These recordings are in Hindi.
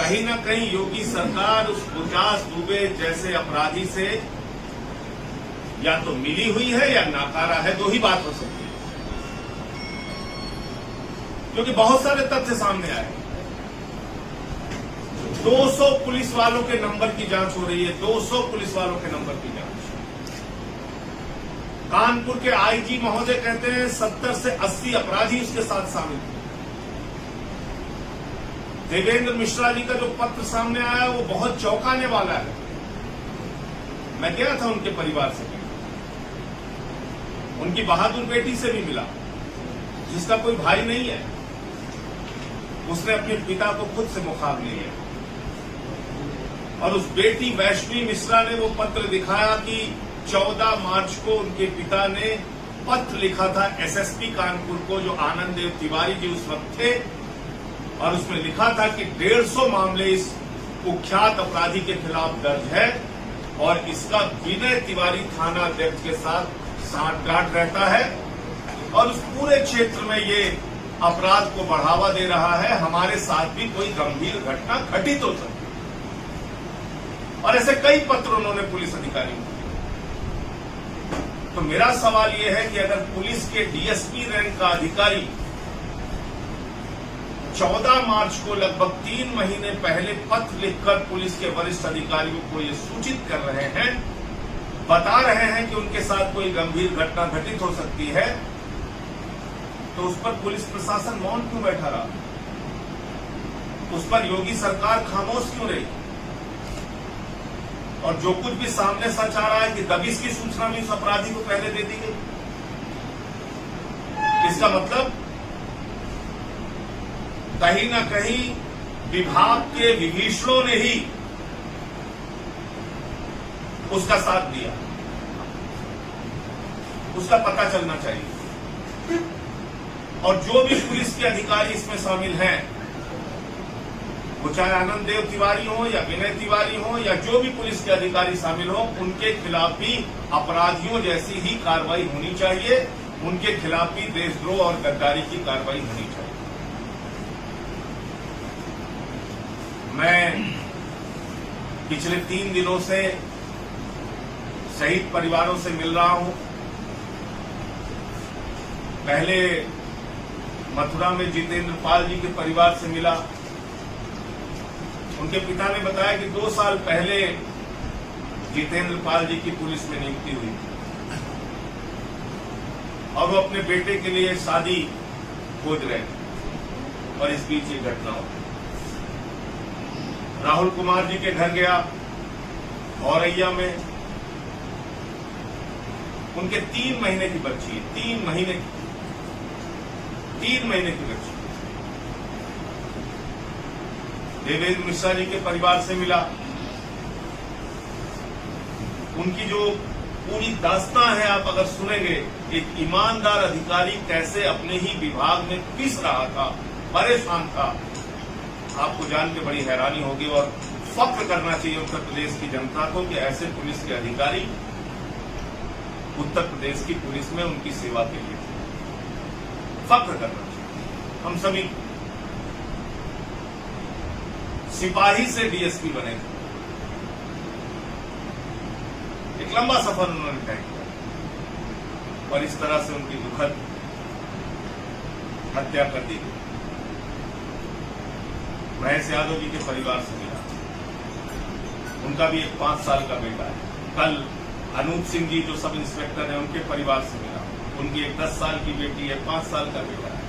कहीं ना कहीं योगी सरकार उस गुरदास दुबे जैसे अपराधी से या तो मिली हुई है या नाकारा है, दो ही बात हो सकती है, क्योंकि बहुत सारे तथ्य सामने आए। 200 पुलिस वालों के नंबर की जांच हो रही है, 200 पुलिस वालों के नंबर की जांच। कानपुर के आईजी महोदय कहते हैं 70 से 80 अपराधी उसके साथ शामिल थे। देवेंद्र मिश्रा जी का जो पत्र सामने आया वो बहुत चौंकाने वाला है। मैं गया था उनके परिवार से मिला, उनकी बहादुर बेटी से भी मिला, जिसका कोई भाई नहीं है। उसने अपने पिता को खुद से मुखार लिया और उस बेटी वैष्णवी मिश्रा ने वो पत्र दिखाया कि 14 मार्च को उनके पिता ने पत्र लिखा था एसएसपी कानपुर को, जो आनंद देव तिवारी जी उस वक्त थे, और उसमें लिखा था कि 150 मामले इस कुख्यात अपराधी के खिलाफ दर्ज है और इसका विनय तिवारी थाना अध्यक्ष के साथ सांठगांठ रहता है और उस पूरे क्षेत्र में ये अपराध को बढ़ावा दे रहा है। हमारे साथ भी कोई गंभीर घटना घटित हो सकती है। और ऐसे कई पत्र उन्होंने पुलिस अधिकारियों को दिए। तो मेरा सवाल यह है कि अगर पुलिस के डीएसपी रैंक का अधिकारी 14 मार्च को लगभग 3 महीने पहले पत्र लिखकर पुलिस के वरिष्ठ अधिकारियों को ये सूचित कर रहे हैं, बता रहे हैं कि उनके साथ कोई गंभीर घटना घटित हो सकती है, तो उस पर पुलिस प्रशासन मौन क्यों बैठा रहा? उस पर योगी सरकार खामोश क्यों रही? और जो कुछ भी सामने सच आ रहा है कि दबिश की सूचना भी उस अपराधी को पहले दे दी गई। इसका मतलब कहीं ना कहीं विभाग के विभीषणों ने ही उसका साथ दिया। उसका पता चलना चाहिए। और जो भी पुलिस के अधिकारी इसमें शामिल हैं, वो चाहे आनंद देव तिवारी हो या विनय तिवारी हो या जो भी पुलिस के अधिकारी शामिल हो, उनके खिलाफ भी अपराधियों जैसी ही कार्रवाई होनी चाहिए। उनके खिलाफ भी देशद्रोह और गद्दारी की कार्रवाई होनी चाहिए। मैं पिछले 3 दिनों से शहीद परिवारों से मिल रहा हूं। पहले मथुरा में जितेंद्र पाल जी के परिवार से मिला। उनके पिता ने बताया कि 2 साल पहले जितेंद्र पाल जी की पुलिस में नियुक्ति हुई और वो अपने बेटे के लिए शादी खोज रहे थे और इस बीच ये घटना हो। राहुल कुमार जी के घर गया औरैया में, उनके 3 महीने की बच्ची है, 3 महीने की बच्ची। देवेंद्र मिश्रा जी के परिवार से मिला। उनकी जो पूरी दास्तां है आप अगर सुनेंगे, एक ईमानदार अधिकारी कैसे अपने ही विभाग में पिस रहा था, परेशान था, आपको जान के बड़ी हैरानी होगी। और फक्र करना चाहिए उत्तर प्रदेश की जनता को कि ऐसे पुलिस के अधिकारी उत्तर प्रदेश की पुलिस में उनकी सेवा के लिए फक्र करना चाहिए। हम सभी सिपाही से डीएसपी बने थे। एक लंबा सफर उन्होंने तय किया और इस तरह से उनकी दुखद हत्या कर दी गई। महेश यादव जी के परिवार से मिला। उनका भी एक 5 साल का बेटा है। कल अनूप सिंह जी जो सब इंस्पेक्टर हैं, उनके परिवार से मिला। उनकी एक 10 साल की बेटी है, 5 साल का बेटा है।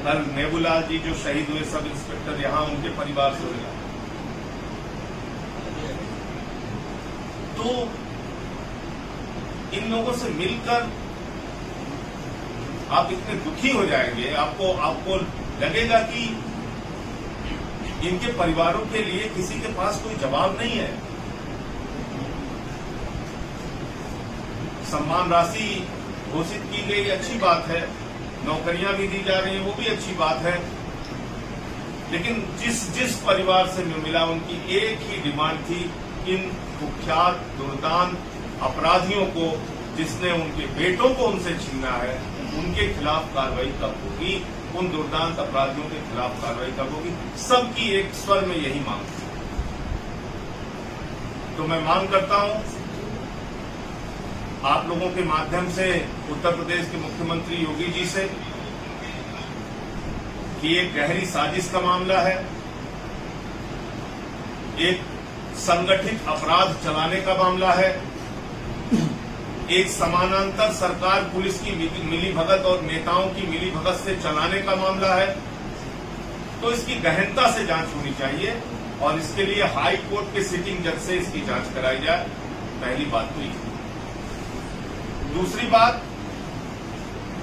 कल नेबूलाल जी जो शहीद हुए सब इंस्पेक्टर, यहां उनके परिवार से मिला। तो इन लोगों से मिलकर आप इतने दुखी हो जाएंगे, आपको लगेगा कि इनके परिवारों के लिए किसी के पास कोई जवाब नहीं है। सम्मान राशि घोषित की गई, अच्छी बात है। नौकरियां भी दी जा रही हैं, वो भी अच्छी बात है। लेकिन जिस परिवार से मिला, उनकी एक ही डिमांड थी, इन कुख्यात दुर्दांत अपराधियों को जिसने उनके बेटों को उनसे छीना है, उनके खिलाफ कार्रवाई कब होगी, उन दुर्दांत अपराधियों के खिलाफ कार्रवाई कब होगी। सबकी एक स्वर में यही मांग है। तो मैं मांग करता हूं आप लोगों के माध्यम से उत्तर प्रदेश के मुख्यमंत्री योगी जी से कि एक गहरी साजिश का मामला है, एक संगठित अपराध चलाने का मामला है, एक समानांतर सरकार पुलिस की मिलीभगत और नेताओं की मिलीभगत से चलाने का मामला है। तो इसकी गहनता से जांच होनी चाहिए और इसके लिए हाई कोर्ट के सिटिंग जज से इसकी जांच कराई जाए। पहली बात तो ये। दूसरी बात,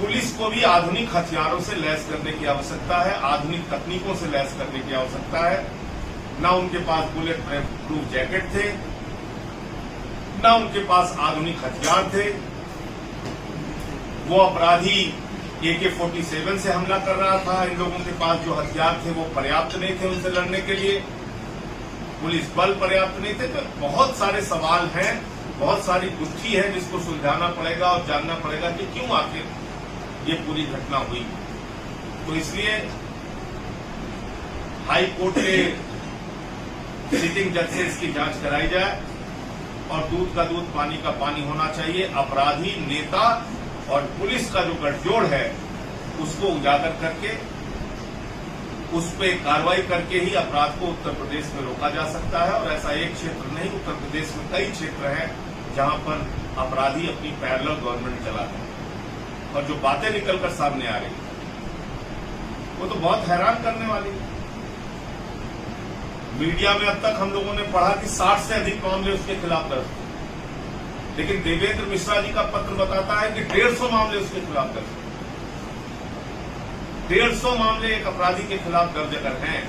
पुलिस को भी आधुनिक हथियारों से लैस करने की आवश्यकता है, आधुनिक तकनीकों से लैस करने की आवश्यकता है। ना उनके पास बुलेट प्रूफ जैकेट थे, ना उनके पास आधुनिक हथियार थे। वो अपराधी AK-47 से हमला कर रहा था। इन लोगों के पास जो हथियार थे वो पर्याप्त नहीं थे उनसे लड़ने के लिए, पुलिस बल पर्याप्त नहीं थे। तो बहुत सारे सवाल हैं, बहुत सारी गुत्थी है जिसको सुलझाना पड़ेगा और जानना पड़ेगा कि क्यों आखिर ये पूरी घटना हुई। तो इसलिए हाई कोर्ट के सिटिंग जज से इसकी जांच कराई जाए और दूध का दूध पानी का पानी होना चाहिए। अपराधी, नेता और पुलिस का जो गठजोड़ है उसको उजागर करके उस पर कार्रवाई करके ही अपराध को उत्तर प्रदेश में रोका जा सकता है। और ऐसा एक क्षेत्र नहीं, उत्तर प्रदेश में कई क्षेत्र हैं जहां पर अपराधी अपनी पैरेलल गवर्नमेंट चलाते हैं और जो बातें निकलकर सामने आ रही वो तो बहुत हैरान करने वाली है। मीडिया में अब तक हम लोगों ने पढ़ा कि 60 से अधिक मामले उसके खिलाफ दर्ज हुए, लेकिन देवेंद्र मिश्रा जी का पत्र बताता है कि 150 मामले उसके खिलाफ दर्ज हुए। 150 मामले एक अपराधी के खिलाफ दर्ज अगर हैं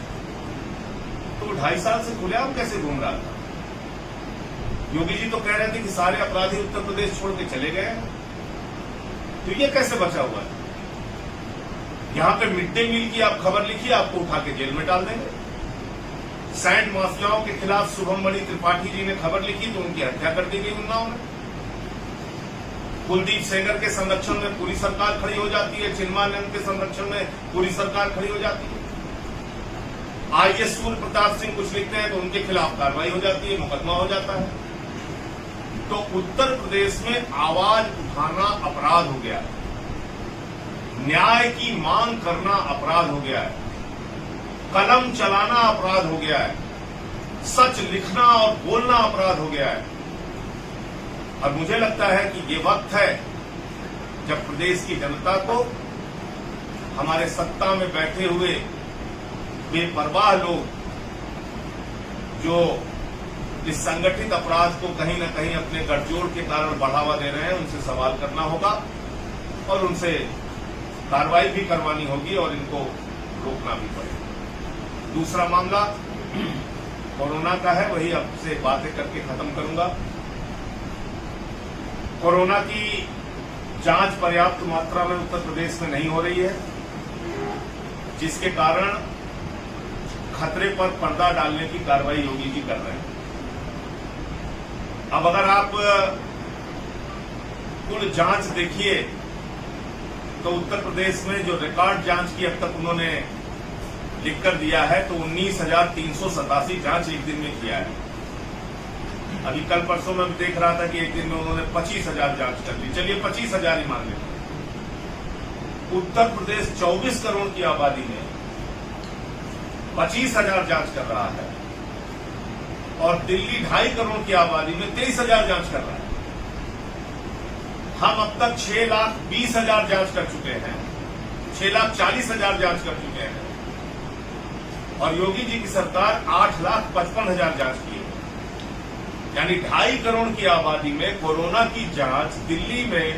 तो वो 2.5 साल से खुलेआम कैसे घूम रहा था? योगी जी तो कह रहे थे कि सारे अपराधी उत्तर प्रदेश छोड़ के चले गए, तो ये कैसे बचा हुआ है? यहां पे मिड डे मील की आप खबर लिखिए, आपको उठा के जेल में डाल देंगे। सैंड माफियाओं के खिलाफ शुभम बड़ी त्रिपाठी जी ने खबर लिखी तो उनकी हत्या कर दी गई उन्नाव में। कुलदीप सेंगर के संरक्षण में पूरी सरकार खड़ी हो जाती है, चिन्मयानंद के संरक्षण में पूरी सरकार खड़ी हो जाती है। IAS सूर्य प्रताप सिंह कुछ लिखते हैं तो उनके खिलाफ कार्रवाई हो जाती है, मुकदमा हो जाता है। तो उत्तर प्रदेश में आवाज उठाना अपराध हो गया है, न्याय की मांग करना अपराध हो गया है, कलम चलाना अपराध हो गया है, सच लिखना और बोलना अपराध हो गया है। और मुझे लगता है कि ये वक्त है जब प्रदेश की जनता को हमारे सत्ता में बैठे हुए बेपरवाह लोग जो इस संगठित अपराध को कहीं न कहीं अपने गठजोड़ के कारण बढ़ावा दे रहे हैं, उनसे सवाल करना होगा और उनसे कार्रवाई भी करवानी होगी और इनको रोकना भी पड़ेगा। दूसरा मामला कोरोना का है, वही आपसे बातें करके खत्म करूंगा। कोरोना की जांच पर्याप्त मात्रा में उत्तर प्रदेश में नहीं हो रही है, जिसके कारण खतरे पर पर्दा डालने की कार्रवाई योगी जी कर रहे हैं। अब अगर आप कुल जांच देखिए तो उत्तर प्रदेश में जो रिकॉर्ड जांच की अब तक उन्होंने लिखकर दिया है तो 19,387 जांच एक दिन में किया है। अभी कल परसों में देख रहा था कि एक दिन में उन्होंने 25,000 जांच कर ली। चलिए 25,000 ही मान लेते। उत्तर प्रदेश 24 करोड़ की आबादी में 25,000 जांच कर रहा है और दिल्ली 2.5 करोड़ की आबादी में 23,000 जांच कर रहा है। हम अब तक 6,20,000 जांच कर चुके हैं, 6,40,000 जांच कर चुके हैं और योगी जी की सरकार 8,55,000 जांच की है। यानी 2.5 करोड़ की आबादी में कोरोना की जांच दिल्ली में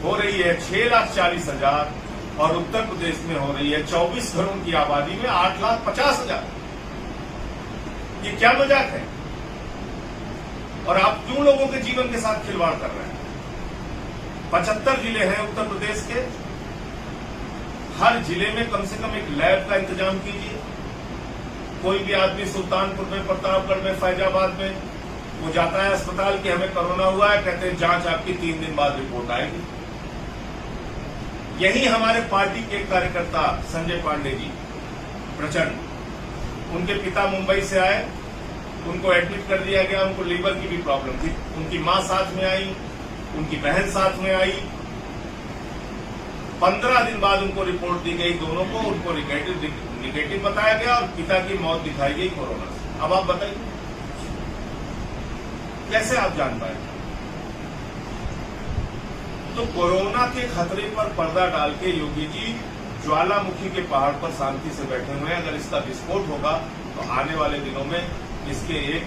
हो रही है 6,40,000 और उत्तर प्रदेश में हो रही है 24 करोड़ की आबादी में 8,50,000। ये क्या मजाक है? और आप क्यों लोगों के जीवन के साथ खिलवाड़ कर रहे हैं? 75 जिले हैं उत्तर प्रदेश के, हर जिले में कम से कम एक लैब का इंतजाम कीजिए। कोई भी आदमी सुल्तानपुर में, प्रतापगढ़ में, फैजाबाद में वो जाता है अस्पताल कि हमें कोरोना हुआ है, कहते हैं जांच आपकी 3 दिन बाद रिपोर्ट आएगी। यही हमारे पार्टी के कार्यकर्ता संजय पांडे जी प्रचंड, उनके पिता मुंबई से आए, उनको एडमिट कर दिया गया, उनको लीवर की भी प्रॉब्लम थी, उनकी मां साथ में आई, उनकी बहन साथ में आई। 15 दिन बाद उनको रिपोर्ट दी गई, दोनों को, उनको निगेटिव बताया गया और पिता की मौत दिखाई गई कोरोना से। अब आप बताइए कैसे आप जान पाए? तो कोरोना के खतरे पर पर्दा डाल के योगी जी ज्वालामुखी के पहाड़ पर शांति से बैठे हुए हैं। अगर इसका विस्फोट होगा तो आने वाले दिनों में इसके एक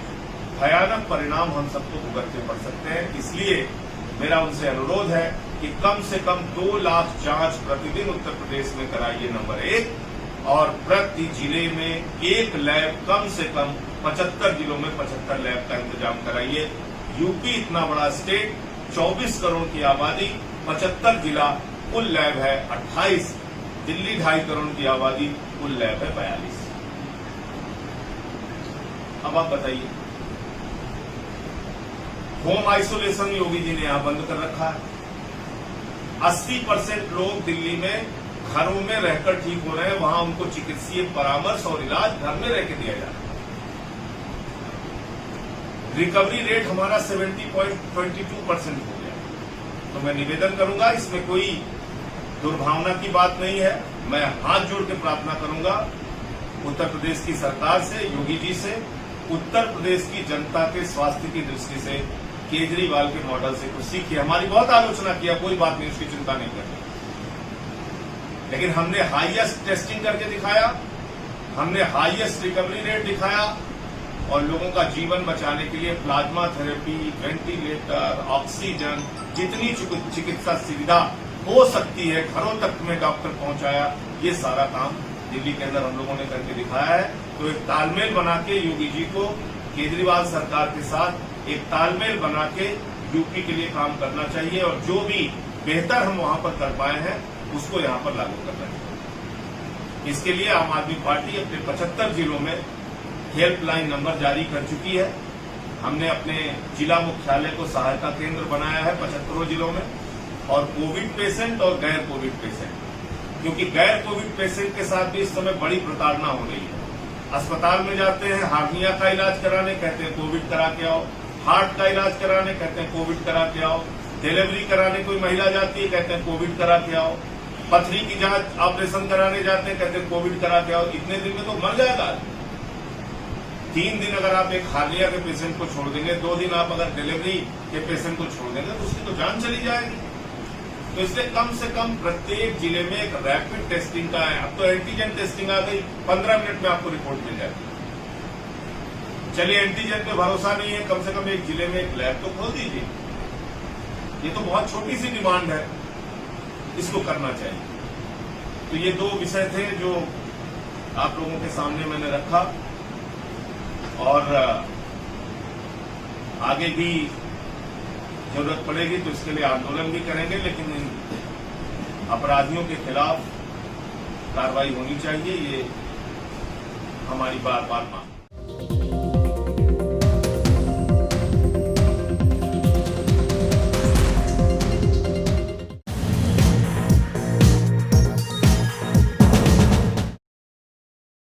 भयानक परिणाम हम सबको भुगतने पड़ सकते हैं। इसलिए मेरा उनसे अनुरोध है कि कम से कम 2 लाख जांच प्रतिदिन उत्तर प्रदेश में कराइए, नंबर 1, और प्रति जिले में एक लैब, कम से कम 75 जिलों में 75 लैब का इंतजाम कराइए। यूपी इतना बड़ा स्टेट, 24 करोड़ की आबादी, 75 जिला, कुल लैब है 28। दिल्ली 2.5 करोड़ की आबादी, कुल लैब है 42। अब आप बताइए, होम आइसोलेशन योगी जी ने यहां बंद कर रखा है। 80% लोग दिल्ली में घरों में रहकर ठीक हो रहे हैं, वहां उनको चिकित्सीय परामर्श और इलाज घर में रह के दिया जा रहा है। रिकवरी रेट हमारा 70.22% हो गया। तो मैं निवेदन करूंगा, इसमें कोई दुर्भावना की बात नहीं है। मैं हाथ जोड़ के प्रार्थना करूंगा उत्तर प्रदेश की सरकार से, योगी जी से, उत्तर प्रदेश की जनता के स्वास्थ्य की दृष्टि से केजरीवाल के मॉडल से कुछ सीखिए। हमारी बहुत आलोचना किया, कोई बात नहीं, उसकी चिंता नहीं करनी, लेकिन हमने हाईएस्ट टेस्टिंग करके दिखाया, हमने हाईएस्ट रिकवरी रेट दिखाया और लोगों का जीवन बचाने के लिए प्लाज्मा थेरेपी, वेंटिलेटर, ऑक्सीजन, जितनी चिकित्सा सुविधा हो सकती है घरों तक में डॉक्टर पहुंचाया। ये सारा काम दिल्ली के अंदर हम लोगों ने करके दिखाया है। तो एक तालमेल बना के योगी जी को केजरीवाल सरकार के साथ एक तालमेल बना के यूपी के लिए काम करना चाहिए और जो भी बेहतर हम वहां पर कर पाए हैं उसको यहां पर लागू करना चाहिए। इसके लिए आम आदमी पार्टी अपने 75 जिलों में हेल्पलाइन नंबर जारी कर चुकी है। हमने अपने जिला मुख्यालय को सहायता केंद्र बनाया है 75 जिलों में, और कोविड पेशेंट और गैर कोविड पेशेंट, क्योंकि गैर कोविड पेशेंट के साथ भी इस समय बड़ी प्रताड़ना हो रही है। अस्पताल में जाते हैं हार्निया का इलाज कराने, कहते हैं कोविड करा के आओ, हार्ट का इलाज कराने, कहते हैं कोविड करा के आओ, डिलीवरी कराने कोई महिला जाती है, कहते हैं कोविड करा के आओ, पथरी की जांच ऑपरेशन कराने जाते हैं, कहते हैं कोविड करा के आओ। इतने दिन में तो मर जाएगा। 3 दिन अगर आप एक हार्निया के पेशेंट को छोड़ देंगे, 2 दिन आप अगर डिलीवरी के पेशेंट को छोड़ देंगे तो उसकी तो जान चली जाएगी। तो इसलिए कम से कम प्रत्येक जिले में एक रैपिड टेस्टिंग का है। अब तो एंटीजन टेस्टिंग आ गई, 15 मिनट में आपको रिपोर्ट मिल जाती है। चलिए एंटीजन पे भरोसा नहीं है, कम से कम एक जिले में एक लैब तो खोल दीजिए। ये तो बहुत छोटी सी डिमांड है, इसको करना चाहिए। तो ये 2 विषय थे जो आप लोगों के सामने मैंने रखा, और आगे भी जरूरत पड़ेगी तो इसके लिए आंदोलन भी करेंगे, लेकिन इन अपराधियों के खिलाफ कार्रवाई होनी चाहिए, ये हमारी बार बार मांग है।